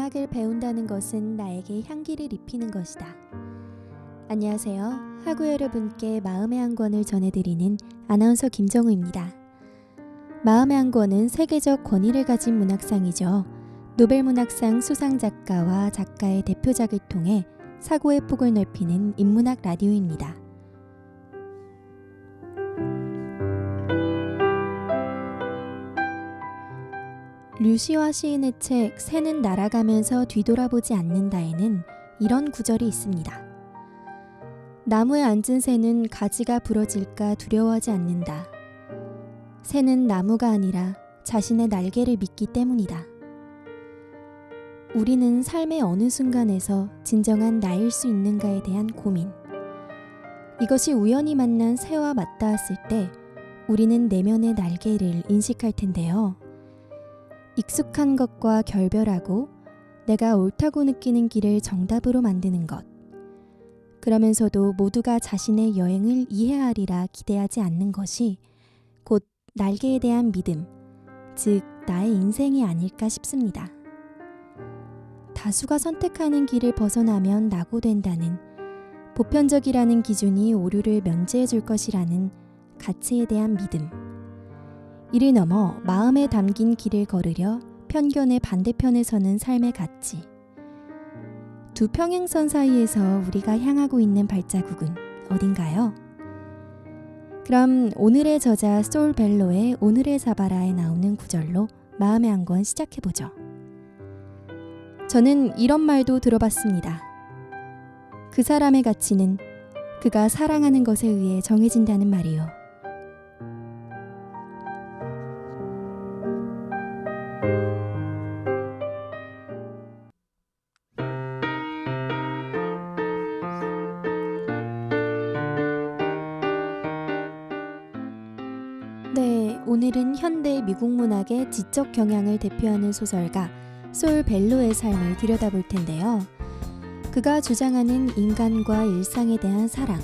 문학을 배운다는 것은 나에게 향기를 입히는 것이다. 안녕하세요. 학우 여러분께 마음의 한 권을 전해드리는 아나운서 김정우입니다. 마음의 한 권은 세계적 권위를 가진 문학상이죠. 노벨문학상 수상작가와 작가의 대표작을 통해 사고의 폭을 넓히는 인문학 라디오입니다. 류시화 시인의 책 새는 날아가면서 뒤돌아보지 않는다에는 이런 구절이 있습니다. 나무에 앉은 새는 가지가 부러질까 두려워하지 않는다. 새는 나무가 아니라 자신의 날개를 믿기 때문이다. 우리는 삶의 어느 순간에서 진정한 나일 수 있는가에 대한 고민. 이것이 우연히 만난 새와 맞닿았을 때 우리는 내면의 날개를 인식할 텐데요. 익숙한 것과 결별하고 내가 옳다고 느끼는 길을 정답으로 만드는 것. 그러면서도 모두가 자신의 여행을 이해하리라 기대하지 않는 것이 곧 날개에 대한 믿음, 즉 나의 인생이 아닐까 싶습니다. 다수가 선택하는 길을 벗어나면 낙오된다는 보편적이라는 기준이 오류를 면제해 줄 것이라는 가치에 대한 믿음. 이를 넘어 마음에 담긴 길을 걸으려 편견의 반대편에 서는 삶의 가치. 두 평행선 사이에서 우리가 향하고 있는 발자국은 어딘가요? 그럼 오늘의 저자 솔 벨로의 오늘의 사바라에 나오는 구절로 마음의 한 권 시작해보죠. 저는 이런 말도 들어봤습니다. 그 사람의 가치는 그가 사랑하는 것에 의해 정해진다는 말이요. 네, 오늘은 현대 미국 문학의 지적 경향을 대표하는 소설가 솔 벨로의 삶을 들여다볼 텐데요. 그가 주장하는 인간과 일상에 대한 사랑,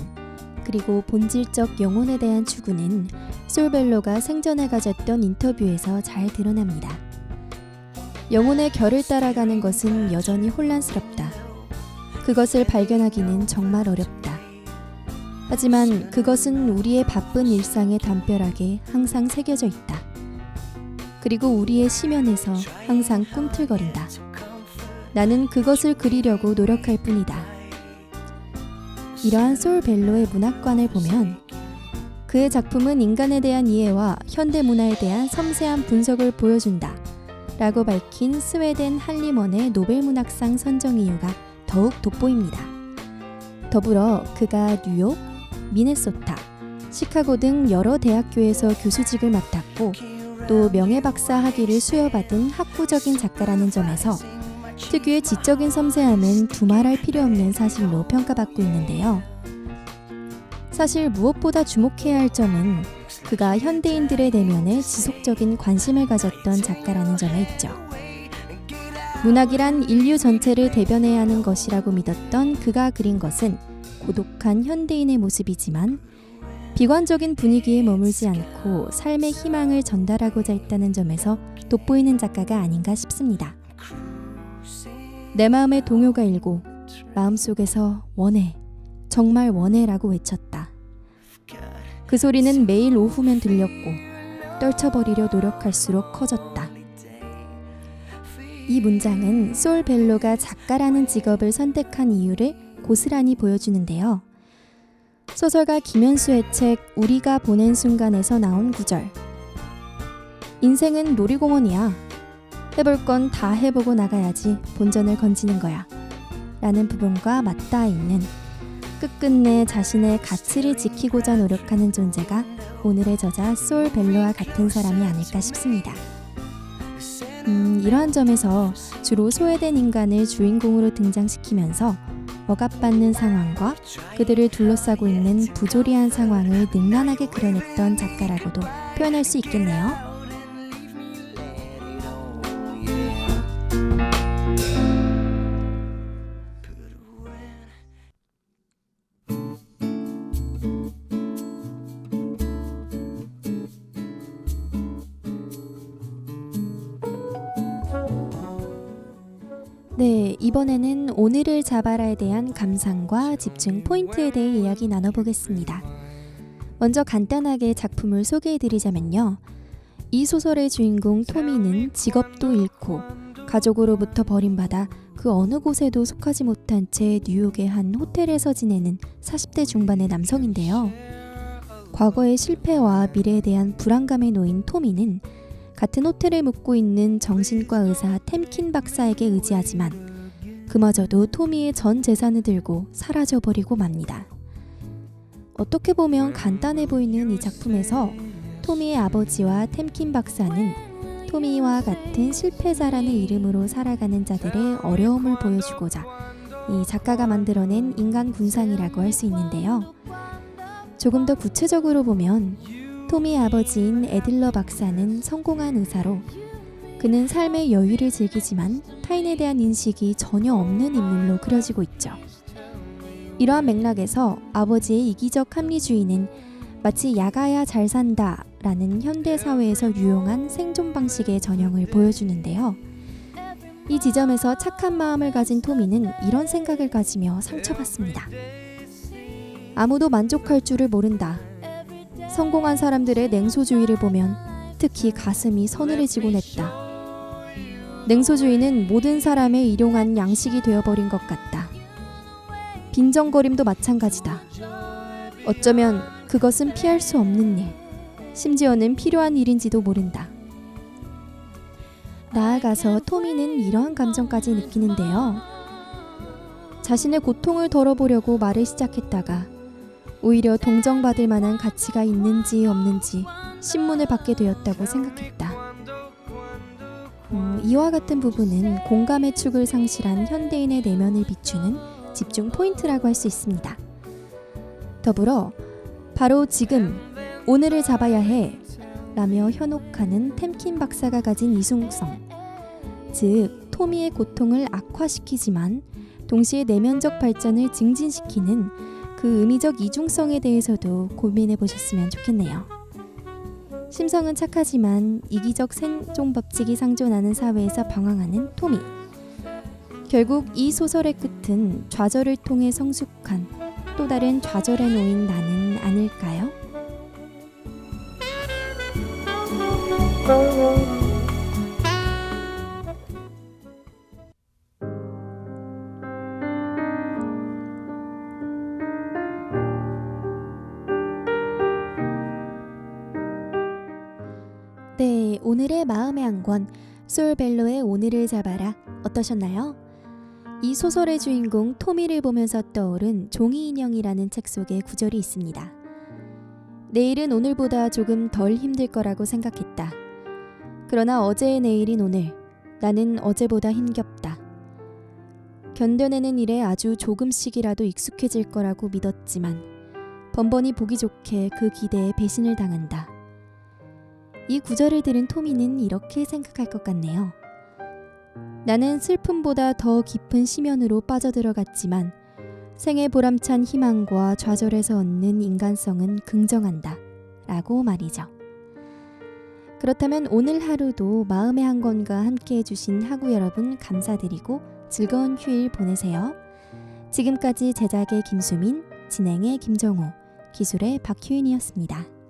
그리고 본질적 영혼에 대한 추구는 솔 벨로가 생전에 가졌던 인터뷰에서 잘 드러납니다. 영혼의 결을 따라가는 것은 여전히 혼란스럽다. 그것을 발견하기는 정말 어렵다. 하지만 그것은 우리의 바쁜 일상에 담벼락에 항상 새겨져 있다. 그리고 우리의 시면에서 항상 꿈틀거린다. 나는 그것을 그리려고 노력할 뿐이다. 이러한 솔 벨로의 문학관을 보면 그의 작품은 인간에 대한 이해와 현대 문화에 대한 섬세한 분석을 보여준다 라고 밝힌 스웨덴 할리먼의 노벨문학상 선정 이유가 더욱 돋보입니다. 더불어 그가 뉴욕, 미네소타, 시카고 등 여러 대학교에서 교수직을 맡았고 또 명예박사 학위를 수여받은 학구적인 작가라는 점에서 특유의 지적인 섬세함은 두말할 필요 없는 사실로 평가받고 있는데요. 사실 무엇보다 주목해야 할 점은 그가 현대인들의 내면에 지속적인 관심을 가졌던 작가라는 점에 있죠. 문학이란 인류 전체를 대변해야 하는 것이라고 믿었던 그가 그린 것은 고독한 현대인의 모습이지만 비관적인 분위기에 머물지 않고 삶의 희망을 전달하고자 했다는 점에서 돋보이는 작가가 아닌가 싶습니다. 내 마음에 동요가 일고 마음속에서 원해, 정말 원해라고 외쳤다. 그 소리는 매일 오후면 들렸고 떨쳐버리려 노력할수록 커졌다. 이 문장은 솔 벨로가 작가라는 직업을 선택한 이유를 고스란히 보여주는데요. 소설가 김현수의 책 우리가 보낸 순간에서 나온 구절. 인생은 놀이공원이야. 해볼 건 다 해보고 나가야지 본전을 건지는 거야. 라는 부분과 맞닿아 있는 끝끝내 자신의 가치를 지키고자 노력하는 존재가 오늘의 저자 솔 벨로와 같은 사람이 아닐까 싶습니다. 이러한 점에서 주로 소외된 인간을 주인공으로 등장시키면서 억압받는 상황과 그들을 둘러싸고 있는 부조리한 상황을 능란하게 그려냈던 작가라고도 표현할 수 있겠네요. 이번에는 오늘을 잡아라에 대한 감상과 집중 포인트에 대해 이야기 나눠보겠습니다. 먼저 간단하게 작품을 소개해드리자면요. 이 소설의 주인공 토미는 직업도 잃고 가족으로부터 버림받아 그 어느 곳에도 속하지 못한 채 뉴욕의 한 호텔에서 지내는 40대 중반의 남성인데요. 과거의 실패와 미래에 대한 불안감에 놓인 토미는 같은 호텔에 묵고 있는 정신과 의사 템킨 박사에게 의지하지만 그마저도 토미의 전 재산을 들고 사라져버리고 맙니다. 어떻게 보면 간단해 보이는 이 작품에서 토미의 아버지와 템킨 박사는 토미와 같은 실패자라는 이름으로 살아가는 자들의 어려움을 보여주고자 이 작가가 만들어낸 인간 군상이라고 할 수 있는데요. 조금 더 구체적으로 보면 토미의 아버지인 애들러 박사는 성공한 의사로 그는 삶의 여유를 즐기지만 타인에 대한 인식이 전혀 없는 인물로 그려지고 있죠. 이러한 맥락에서 아버지의 이기적 합리주의는 마치 야가야 잘 산다 라는 현대사회에서 유용한 생존 방식의 전형을 보여주는데요. 이 지점에서 착한 마음을 가진 토미는 이런 생각을 가지며 상처받습니다. 아무도 만족할 줄을 모른다. 성공한 사람들의 냉소주의를 보면 특히 가슴이 서늘해지곤 했다. 냉소주의는 모든 사람의 일용한 양식이 되어버린 것 같다. 빈정거림도 마찬가지다. 어쩌면 그것은 피할 수 없는 일, 심지어는 필요한 일인지도 모른다. 나아가서 토미는 이러한 감정까지 느끼는데요. 자신의 고통을 덜어보려고 말을 시작했다가 오히려 동정받을 만한 가치가 있는지 없는지 신문을 받게 되었다고 생각했다. 이와 같은 부분은 공감의 축을 상실한 현대인의 내면을 비추는 집중 포인트라고 할 수 있습니다. 더불어 바로 지금 오늘을 잡아야 해 라며 현혹하는 템킨 박사가 가진 이중성, 즉 토미의 고통을 악화시키지만 동시에 내면적 발전을 증진시키는 그 의미적 이중성에 대해서도 고민해 보셨으면 좋겠네요. 심성은 착하지만 이기적 생존 법칙이 상존하는 사회에서 방황하는 토미. 결국 이 소설의 끝은 좌절을 통해 성숙한 또 다른 좌절에 놓인 나는 아닐까요? 네, 오늘의 마음의 한 권, 솔벨로의 오늘을 잡아라 어떠셨나요? 이 소설의 주인공 토미를 보면서 떠오른 종이 인형이라는 책 속에 구절이 있습니다. 내일은 오늘보다 조금 덜 힘들 거라고 생각했다. 그러나 어제의 내일인 오늘, 나는 어제보다 힘겹다. 견뎌내는 일에 아주 조금씩이라도 익숙해질 거라고 믿었지만 번번이 보기 좋게 그 기대에 배신을 당한다. 이 구절을 들은 토미는 이렇게 생각할 것 같네요. 나는 슬픔보다 더 깊은 심연으로 빠져들어갔지만 생의 보람찬 희망과 좌절에서 얻는 인간성은 긍정한다 라고 말이죠. 그렇다면 오늘 하루도 마음의 한 권과 함께 해주신 하구 여러분 감사드리고 즐거운 휴일 보내세요. 지금까지 제작의 김수민, 진행의 김정호, 기술의 박효인이었습니다.